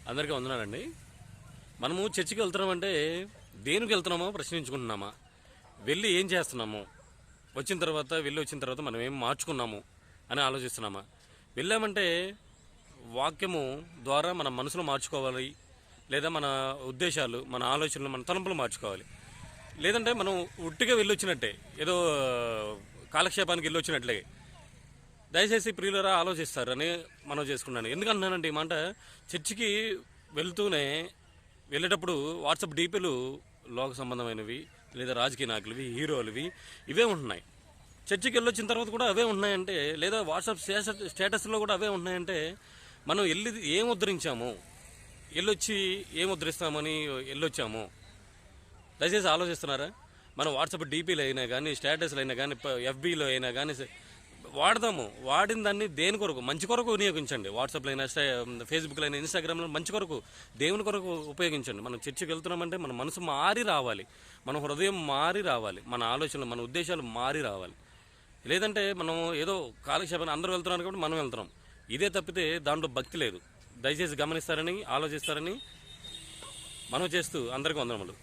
అందరికీ వందనాలండి. మనము చర్చికి వెళ్తున్నామంటే దేనికి వెళ్తున్నామో ప్రశ్నించుకుంటున్నామా, వెళ్ళి ఏం చేస్తున్నాము, వచ్చిన తర్వాత మనం ఏం మార్చుకున్నాము అని ఆలోచిస్తున్నామా? వెళ్ళామంటే వాక్యము ద్వారా మన మనసులో మార్చుకోవాలి, లేదా మన ఉద్దేశాలు, మన ఆలోచనలు, మన తలంపులు మార్చుకోవాలి. లేదంటే మనం ఉట్టిగా వెళ్ళొచ్చినట్టే, ఏదో కాలక్షేపానికి వెళ్ళొచ్చినట్లే. దయచేసి ప్రియులరా ఆలోచిస్తారని మనం చేసుకున్నాను. ఎందుకంటున్నానంటే ఈ మాట, చర్చికి వెళ్ళేటప్పుడు వాట్సాప్ డీపీలు లోక సంబంధమైనవి, లేదా రాజకీయ నాయకులవి, హీరోలవి ఇవే ఉంటున్నాయి. చర్చికి వెళ్ళొచ్చిన తర్వాత కూడా అవే ఉన్నాయంటే, లేదా వాట్సాప్ స్టేటస్లో కూడా అవే ఉన్నాయంటే, మనం ఏం ఉద్ధరించాము, వెళ్ళొచ్చి ఏం ఉద్ధరిస్తామని వెళ్ళొచ్చాము? దయచేసి ఆలోచిస్తున్నారా? మనం వాట్సాప్ డీపీలు అయినా కానీ, స్టేటస్లు అయినా కానీ, ఎఫ్బీలో అయినా కానీ వాడదాము. వాడిన దాన్ని దేని కొరకు? మంచి కొరకు వినియోగించండి. వాట్సాప్లో అయినా, ఫేస్బుక్లో అయినా, ఇన్స్టాగ్రామ్లో మంచి కొరకు, దేవుని కొరకు ఉపయోగించండి. మనం చర్చికి వెళ్తున్నామంటే మన మనసు మారి రావాలి, మన హృదయం మారి రావాలి, మన ఆలోచనలు, మన ఉద్దేశాలు మారి రావాలి. లేదంటే మనం ఏదో కాలక్షేపాన్ని అందరూ వెళ్తున్నారు కాబట్టి మనం వెళ్తున్నాం, ఇదే తప్పితే దాంట్లో భక్తి లేదు. దయచేసి గమనిస్తారని, ఆలోచిస్తారని మనం చేస్తూ అందరికీ వందనములు.